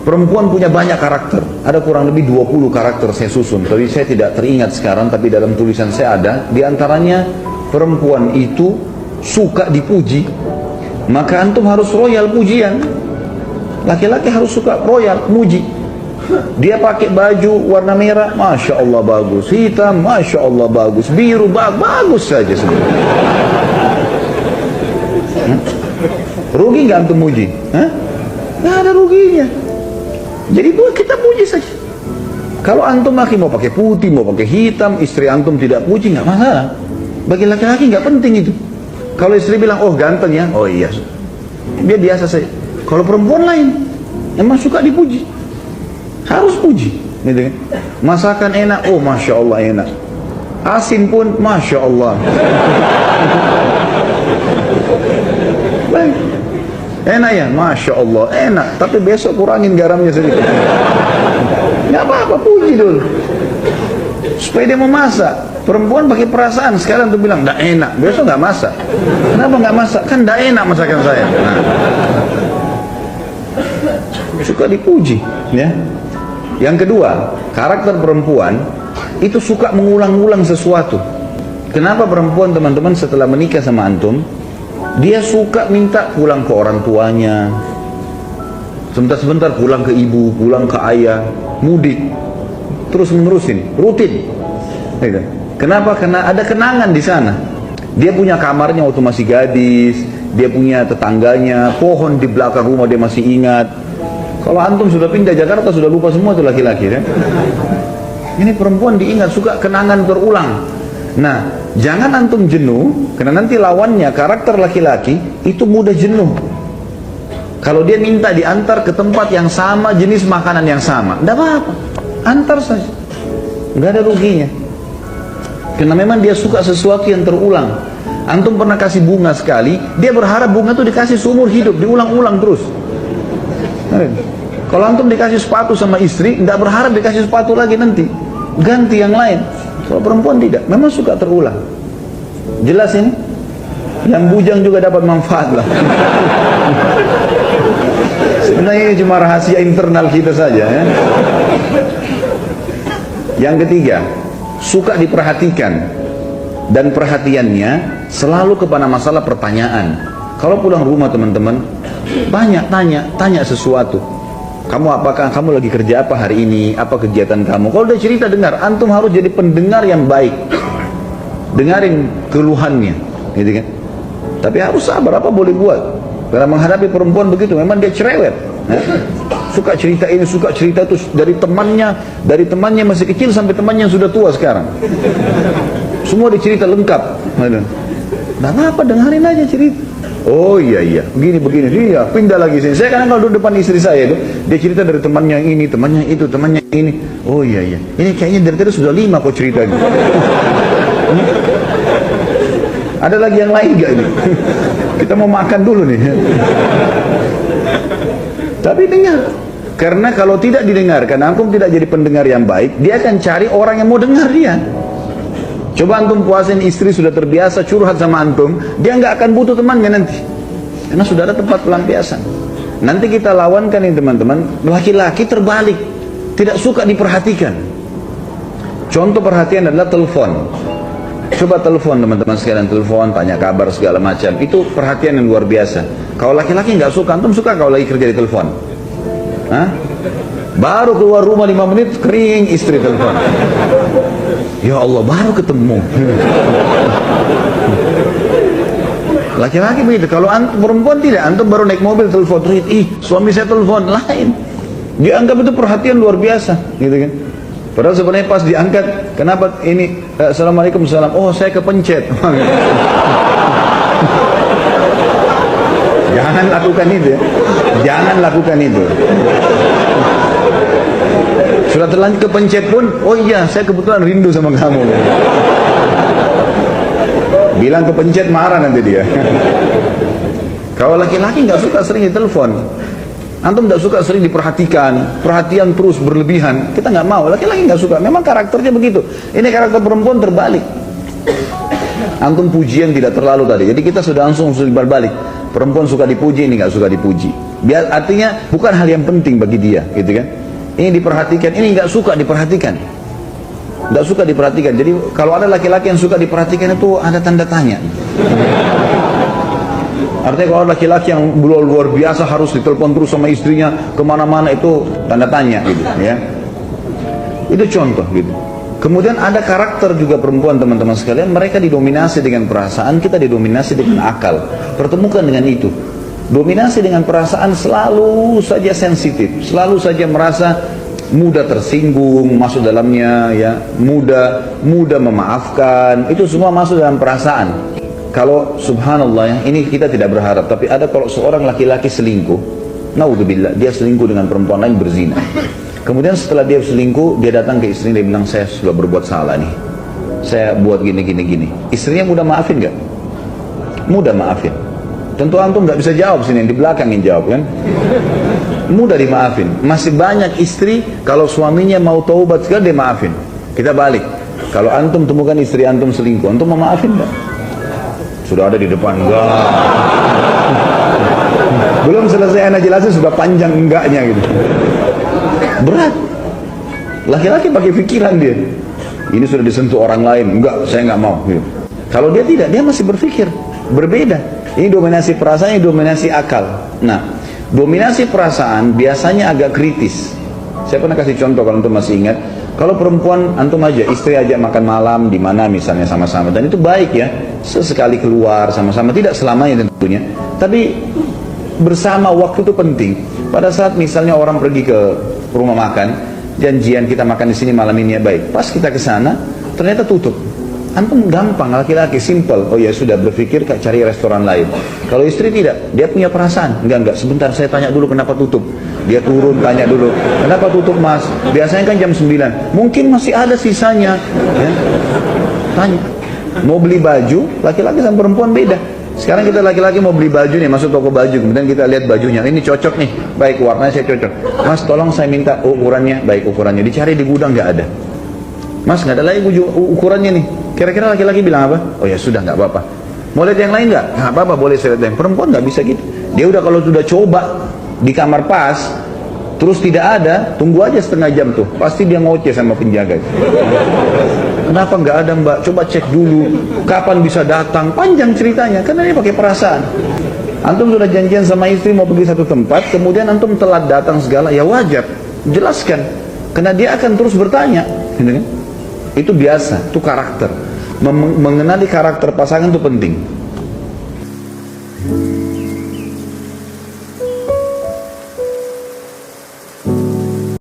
Perempuan punya banyak karakter. Ada kurang lebih 20 karakter saya susun. Tapi saya tidak teringat sekarang, tapi dalam tulisan saya ada. Di antaranya perempuan itu suka dipuji. Maka antum harus royal pujian. Laki-laki harus suka royal, muji. Dia pakai baju warna merah, Masya Allah bagus. Hitam, Masya Allah bagus. Biru, bagus saja sebenarnya. Rugi nggak antum muji? Nggak ada ruginya. Jadi kita puji saja. Kalau antum laki mau pakai putih, mau pakai hitam, istri antum tidak puji, nggak masalah. Bagi laki-laki nggak penting itu. Kalau istri bilang, oh ganteng ya, oh iya, dia biasa saja. Kalau perempuan lain, emang suka dipuji, harus puji. Gitu kan? Masakan enak, oh Masya Allah enak. Asin pun, Masya Allah. Baik. Enak ya, Masya Allah, enak. Tapi besok kurangin garamnya sedikit. Nggak apa-apa, puji dulu. Supaya dia mau masak. Perempuan pakai perasaan. Sekarang tuh bilang, nggak enak. Besok nggak masak. Kenapa nggak masak? Kan nggak enak masakan saya. Nah. Suka dipuji. Ya. Yang kedua, karakter perempuan itu suka mengulang-ulang sesuatu. Kenapa perempuan teman-teman setelah menikah sama antum, dia suka minta pulang ke orang tuanya, sebentar-sebentar pulang ke ibu, pulang ke ayah, mudik, terus menerusin, rutin. Kenapa? Karena ada kenangan di sana. Dia punya kamarnya waktu masih gadis, dia punya tetangganya, pohon di belakang rumah dia masih ingat. Kalau antum sudah pindah Jakarta sudah lupa semua tuh laki-laki, kan? Ini perempuan diingat, suka kenangan terulang. Nah, jangan antum jenuh, karena nanti lawannya karakter laki-laki itu mudah jenuh. Kalau dia minta diantar ke tempat yang sama, jenis makanan yang sama, tidak apa-apa, antar saja, nggak ada ruginya. Karena memang dia suka sesuatu yang terulang. Antum pernah kasih bunga sekali, dia berharap bunga itu dikasih seumur hidup, diulang-ulang terus. Kalau antum dikasih sepatu sama istri, tidak berharap dikasih sepatu lagi nanti, ganti yang lain. Kalau perempuan tidak, memang suka terulang. Jelas ini? Yang bujang juga dapat manfaat lah. Sebenarnya ini cuma rahasia internal kita saja, ya. Yang ketiga, suka diperhatikan. Dan perhatiannya selalu kepada masalah pertanyaan. Kalau pulang rumah teman-teman, banyak tanya sesuatu. Apakah kamu lagi kerja apa hari ini? Apa kegiatan kamu? Kalau dia cerita, dengar. Antum harus jadi pendengar yang baik. Dengarin keluhannya, gitu kan? Tapi harus sabar, apa boleh buat? Karena menghadapi perempuan begitu, memang dia cerewet. Suka cerita ini, suka cerita itu dari temannya masih kecil sampai temannya yang sudah tua sekarang. Semua dicerita lengkap. Nah, apa dengarin aja cerita. Oh iya, begini, iya, pindah lagi sini. Saya kadang kalau duduk depan istri saya itu, dia cerita dari temannya ini, temannya itu, temannya ini. Oh iya, ini kayaknya dari tadi sudah 5 kok ceritanya. Ada lagi yang lain gak ini? Kita mau makan dulu nih. Tapi dengar. Karena kalau tidak didengarkan, antum tidak jadi pendengar yang baik, dia akan cari orang yang mau dengar dia. Coba antum puasin istri sudah terbiasa curhat sama antum, dia nggak akan butuh temannya nanti, karena sudah ada tempat pelampiasan. Nanti kita lawankan ini teman-teman, laki-laki terbalik, tidak suka diperhatikan. Contoh perhatian adalah telepon. Coba telepon teman-teman sekalian, telepon, tanya kabar segala macam, itu perhatian yang luar biasa. Kalau laki-laki nggak suka, antum suka kalau lagi kerja di telepon? Baru keluar rumah 5 menit kering istri telepon. Ya Allah, baru ketemu. Laki-laki begitu. Kalau perempuan tidak, antum baru naik mobil telepon, suami saya telepon, lain. Dianggap itu perhatian luar biasa, gitu kan? Padahal sebenarnya pas diangkat, kenapa ini? Assalamualaikum, salam. Oh, saya kepencet. Jangan lakukan itu, ya. Jangan lakukan itu. Sudah terlanjur kepencet pun, oh iya, saya kebetulan rindu sama kamu. Bilang kepencet, marah nanti dia. Kalau laki-laki nggak suka sering ditelepon, antum nggak suka sering diperhatikan, perhatian terus berlebihan, kita nggak mau. Laki-laki nggak suka, memang karakternya begitu. Ini karakter perempuan terbalik. Antum pujian tidak terlalu tadi. Jadi kita sudah langsung balik. Perempuan suka dipuji, ini nggak suka dipuji. Biar artinya bukan hal yang penting bagi dia, gitu kan? Ini diperhatikan, ini nggak suka diperhatikan. Nggak suka diperhatikan. Jadi kalau ada laki-laki yang suka diperhatikan itu ada tanda tanya. Artinya kalau laki-laki yang luar biasa harus ditelepon terus sama istrinya kemana-mana, itu tanda tanya gitu ya. Itu contoh gitu. Kemudian ada karakter juga perempuan, teman-teman sekalian, mereka didominasi dengan perasaan, kita didominasi dengan akal. Pertemukan dengan itu. Dominasi dengan perasaan selalu saja sensitif, selalu saja merasa mudah tersinggung, masuk dalamnya ya, mudah memaafkan, itu semua masuk dalam perasaan. Kalau subhanallah ya, ini kita tidak berharap, tapi ada kalau seorang laki-laki selingkuh, naudzubillah, dia selingkuh dengan perempuan lain, berzina. Kemudian setelah dia selingkuh, dia datang ke istrinya, dia bilang, saya sudah berbuat salah nih, saya buat gini. Istrinya mudah maafin gak? Mudah maafin. Tentu antum nggak bisa jawab sini, yang di belakang yang jawab kan. Mudah dimaafin. Masih banyak istri kalau suaminya mau taubat sekali dia maafin. Kita balik. Kalau antum temukan istri antum selingkuh, antum mau maafin nggak? Sudah ada di depan, enggak. Belum selesai anak jelasin sudah panjang enggaknya gitu. Berat. Laki-laki pakai pikiran dia. Ini sudah disentuh orang lain, enggak, saya enggak mau gitu. Kalau dia tidak, dia masih berpikir berbeda. Ini dominasi perasaan, ini dominasi akal. Nah, dominasi perasaan biasanya agak kritis. Saya pernah kasih contoh kalau antum masih ingat. Kalau perempuan antum aja, istri aja makan malam di mana misalnya sama-sama, dan itu baik ya, sesekali keluar sama-sama, tidak selamanya tentunya, tapi bersama waktu itu penting. Pada saat misalnya orang pergi ke rumah makan, janjian kita makan di sini malam ini ya, baik. Pas kita ke sana, ternyata tutup. Antum gampang, laki-laki simple, oh ya sudah, berpikir cari restoran lain. Kalau istri tidak, dia punya perasaan, enggak, sebentar saya tanya dulu kenapa tutup. Dia turun tanya dulu, kenapa tutup mas? Biasanya kan jam 9, mungkin masih ada sisanya ya. Tanya, mau beli baju, laki-laki sama perempuan beda. Sekarang kita laki-laki mau beli baju nih, masuk toko baju, kemudian kita lihat bajunya, ini cocok nih, baik warnanya saya cocok, mas tolong saya minta ukurannya, baik ukurannya, dicari di gudang nggak ada, mas nggak ada lagi ukurannya nih. Kira-kira laki-laki bilang apa? Oh ya sudah, nggak apa-apa. Mau lihat yang lain nggak? Nggak apa-apa, boleh saya lihat yang. Perempuan nggak bisa gitu. Dia udah kalau sudah coba di kamar pas, terus tidak ada, tunggu aja setengah jam tuh. Pasti dia ngoceh sama penjaga. Kenapa nggak ada mbak? Coba cek dulu. Kapan bisa datang? Panjang ceritanya. Karena dia pakai perasaan. Antum sudah janjian sama istri mau pergi satu tempat, kemudian antum telat datang segala, ya wajar. Jelaskan. Karena dia akan terus bertanya. Gitu kan? Itu biasa, itu karakter. Mengenali karakter pasangan itu penting.